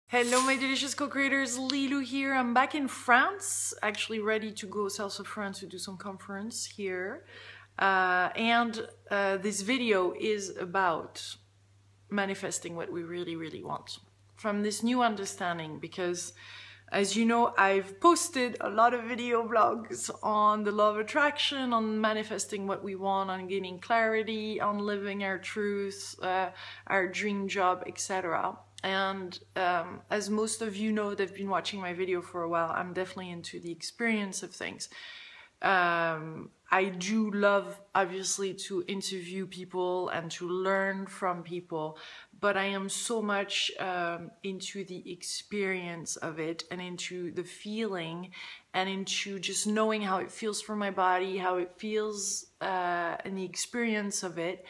Hello my delicious co-creators, Lilou here. I'm back in France, actually ready to go south of France to do some conference here. This video is about manifesting what we really want from this new understanding, because as you know, I've posted a lot of video blogs on the law of attraction, on manifesting what we want, on gaining clarity, on living our truth, our dream job, etc. And as most of you know that have been watching my video for a while, I'm definitely into the experience of things. I do love, obviously, to interview people and to learn from people, but I am so much into the experience of it and into the feeling and into just knowing how it feels for my body, how it feels in the experience of it.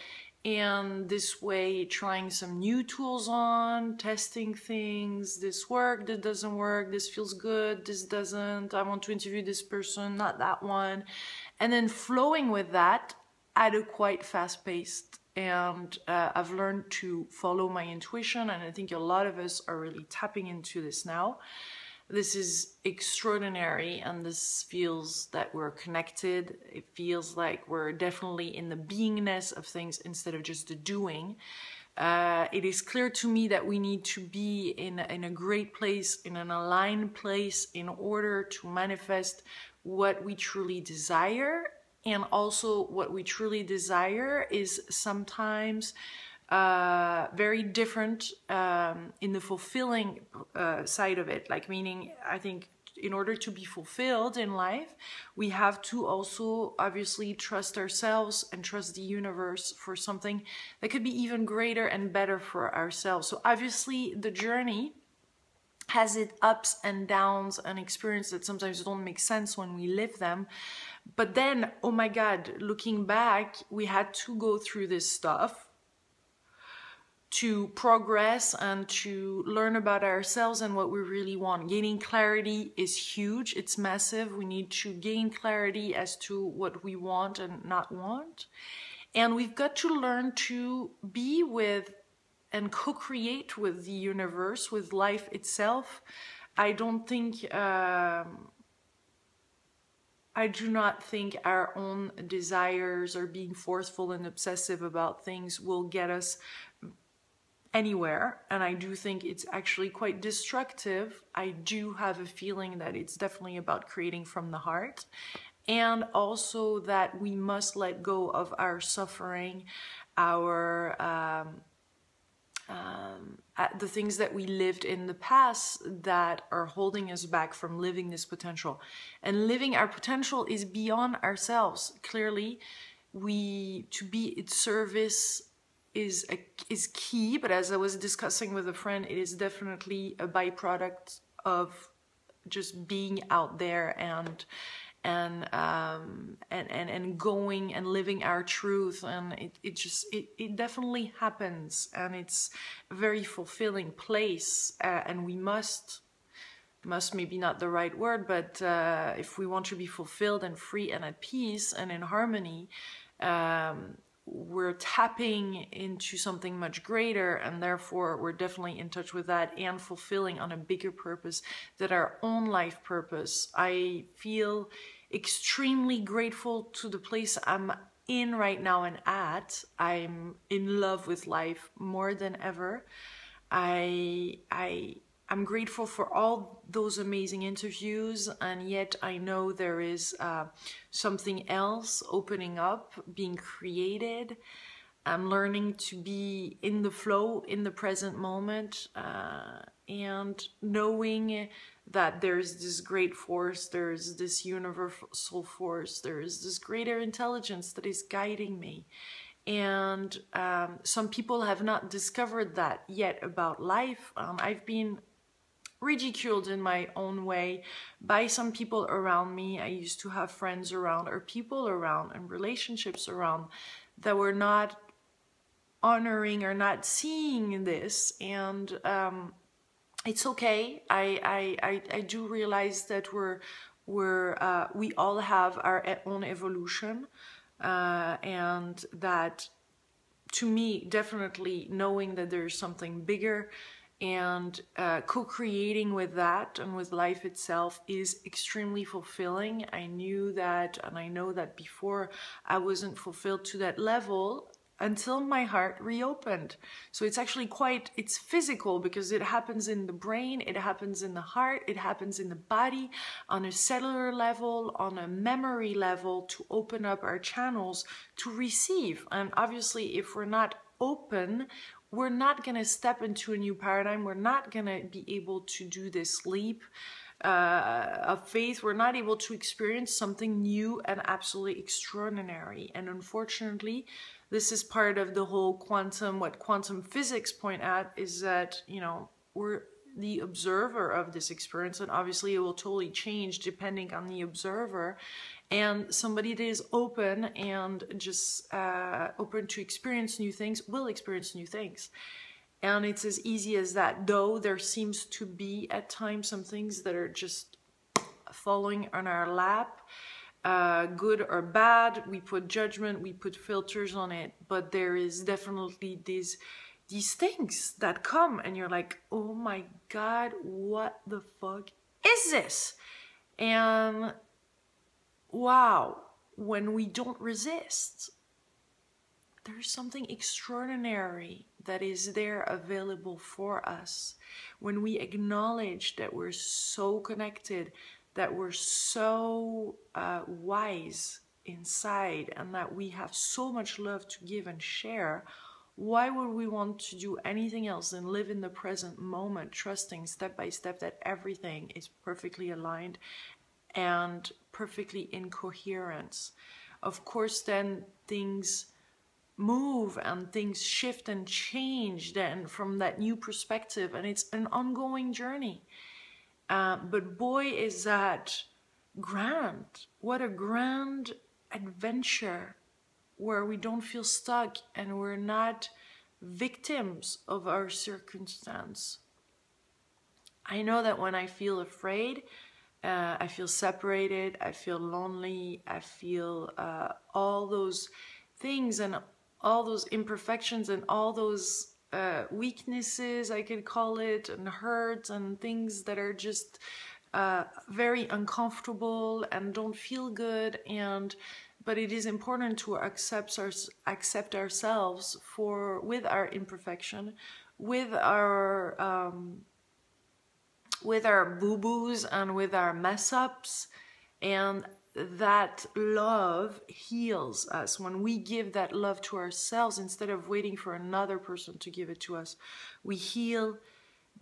And this way, trying some new tools on, testing things, this works, this doesn't work, this feels good, this doesn't, I want to interview this person, not that one. And then flowing with that at a quite fast pace. And I've learned to follow my intuition, and I think a lot of us are really tapping into this now. This is extraordinary, and this feels that we're connected. It feels like we're definitely in the beingness of things instead of just the doing. It is clear to me that we need to be in a great place, in an aligned place, in order to manifest what we truly desire. And also what we truly desire is sometimes very different in the fulfilling side of it. Like, meaning, I think in order to be fulfilled in life, we have to also obviously trust ourselves and trust the universe for something that could be even greater and better for ourselves. So obviously the journey has its ups and downs and experiences that sometimes don't make sense when we live them. But then, oh my God, looking back, we had to go through this stuff to progress and to learn about ourselves and what we really want. Gaining clarity is huge. It's massive. We need to gain clarity as to what we want and not want. And we've got to learn to be with and co-create with the universe, with life itself. I do not think our own desires or being forceful and obsessive about things will get us anywhere, and I do think it's actually quite destructive. I do have a feeling that it's definitely about creating from the heart, and also that we must let go of our suffering, our the things that we lived in the past that are holding us back from living this potential. And living our potential is beyond ourselves. Clearly, to be its service is key, but as I was discussing with a friend, it is definitely a byproduct of just being out there and going and living our truth, and it definitely happens, and it's a very fulfilling place, and we must maybe not the right word, but if we want to be fulfilled and free and at peace and in harmony, we're tapping into something much greater, and therefore we're definitely in touch with that and fulfilling on a bigger purpose than our own life purpose. I feel extremely grateful to the place I'm in right now and at. I'm in love with life more than ever. I'm grateful for all those amazing interviews, and yet I know there is something else opening up, being created. I'm learning to be in the flow, in the present moment, and knowing that there's this great force, there's this universal force, there's this greater intelligence that is guiding me. And some people have not discovered that yet about life. I've been ridiculed in my own way by some people around me. I used to have friends around, or people around, and relationships around that were not honoring or not seeing this, and it's okay. I do realize that we all have our own evolution, and that, to me, definitely knowing that there's something bigger and co-creating with that and with life itself is extremely fulfilling. I knew that, and I know that before I wasn't fulfilled to that level until my heart reopened. So it's actually it's physical, because it happens in the brain, it happens in the heart, it happens in the body, on a cellular level, on a memory level, to open up our channels to receive. And obviously, if we're not open, we're not going to step into a new paradigm. We're not going to be able to do this leap of faith. We're not able to experience something new and absolutely extraordinary. And unfortunately, this is part of the whole what quantum physics point at, is that, you know, we're the observer of this experience, and obviously it will totally change depending on the observer. And somebody that is open and just open to experience new things will experience new things. And it's as easy as that, though there seems to be at times some things that are just falling on our lap, good or bad. We put judgment, we put filters on it, but there is definitely these things that come and you're like, oh my God, what the fuck is this? And wow, when we don't resist, there's something extraordinary that is there available for us. When we acknowledge that we're so connected, that we're so wise inside, and that we have so much love to give and share, why would we want to do anything else than live in the present moment, trusting step by step that everything is perfectly aligned and perfectly in coherence? Of course, then things move and things shift and change then from that new perspective, and it's an ongoing journey. But boy, is that grand. What a grand adventure, where we don't feel stuck and we're not victims of our circumstance. I know that when I feel afraid, I feel separated, I feel lonely, I feel all those things and all those imperfections and all those weaknesses, I could call it, and hurts and things that are just very uncomfortable and don't feel good. But it is important to accept ourselves with our imperfection, with our boo-boos and with our mess-ups, and that love heals us. When we give that love to ourselves instead of waiting for another person to give it to us, we heal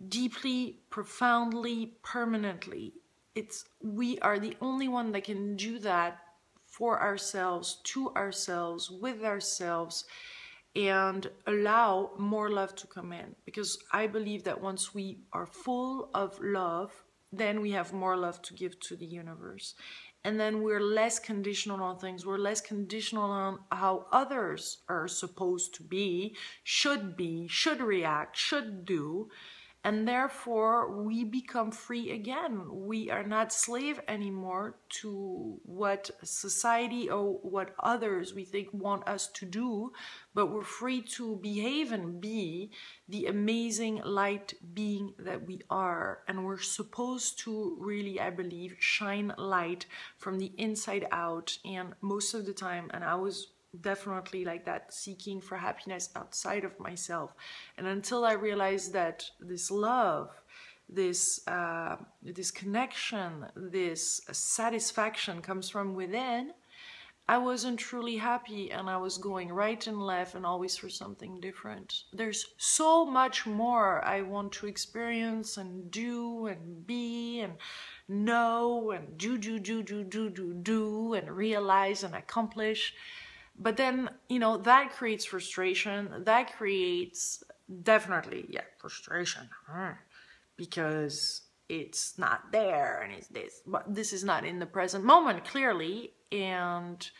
deeply, profoundly, permanently. We are the only one that can do that for ourselves, to ourselves, with ourselves, and allow more love to come in. Because I believe that once we are full of love, then we have more love to give to the universe. And then we're less conditional on things. We're less conditional on how others are supposed to be, should react, should do. And therefore, we become free again. We are not slave anymore to what society or what others we think want us to do, but we're free to behave and be the amazing light being that we are. And we're supposed to really, I believe, shine light from the inside out. And most of the time, and I was definitely like that, seeking for happiness outside of myself. And until I realized that this love, this connection, this satisfaction comes from within, I wasn't truly happy, and I was going right and left and always for something different. There's so much more I want to experience and do and be and know and do and realize and accomplish. But then, you know, that creates frustration. That creates definitely, frustration. Because it's not there, and it's this. But this is not in the present moment, clearly. And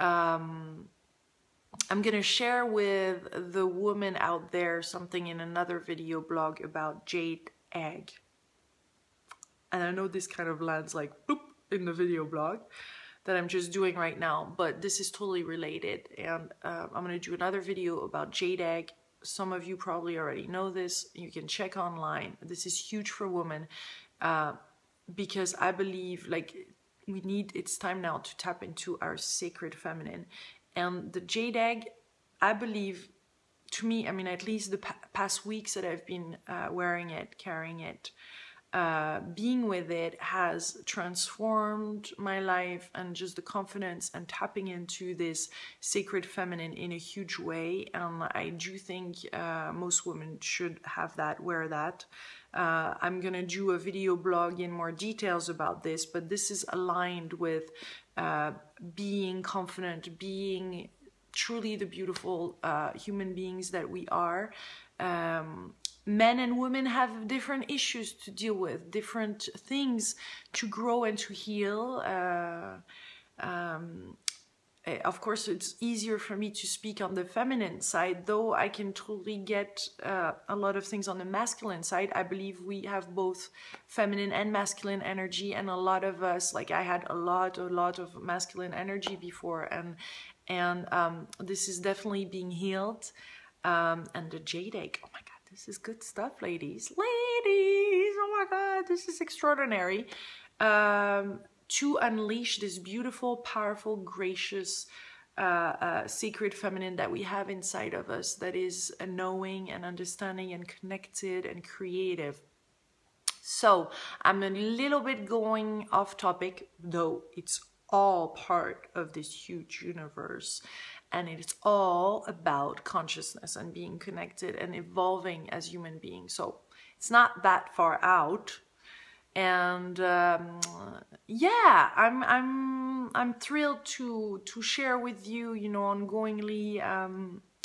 I'm going to share with the woman out there something in another video blog about jade egg. And I know this kind of lands like boop in the video blog that I'm just doing right now, but this is totally related. And I'm going to do another video about jade egg some of you probably already know this, you can check online. This is huge for women, because I believe like it's time now to tap into our sacred feminine. And the jade egg, I believe, to me, I mean, at least the past weeks that I've been wearing it, carrying it, being with it has transformed my life, and just the confidence and tapping into this sacred feminine in a huge way. And I do think most women should have that, wear that. I'm gonna do a video blog in more details about this, but this is aligned with being confident, being truly the beautiful human beings that we are. Men and women have different issues to deal with, different things to grow and to heal. Of course, it's easier for me to speak on the feminine side, though I can totally get a lot of things on the masculine side. I believe we have both feminine and masculine energy, and a lot of us, like I had a lot of masculine energy before, and this is definitely being healed. And the jade egg, oh my God, this is good stuff, ladies. Ladies, oh my God, this is extraordinary. To unleash this beautiful, powerful, gracious, sacred feminine that we have inside of us, that is knowing and understanding and connected and creative. So I'm a little bit going off topic, though it's all part of this huge universe, and it's all about consciousness and being connected and evolving as human beings. So it's not that far out. And yeah, I'm thrilled to share with you, you know, ongoingly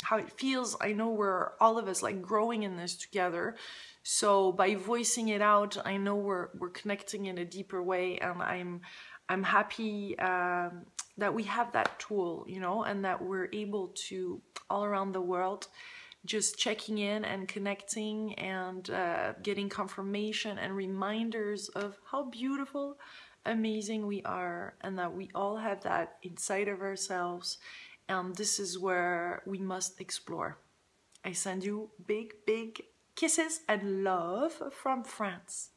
how it feels. I know we're all of us like growing in this together. So by voicing it out, I know we're connecting in a deeper way, and I'm happy that we have that tool, you know, and that we're able to, all around the world, just checking in and connecting and getting confirmation and reminders of how beautiful, amazing we are, and that we all have that inside of ourselves. And this is where we must explore. I send you big, big kisses and love from France.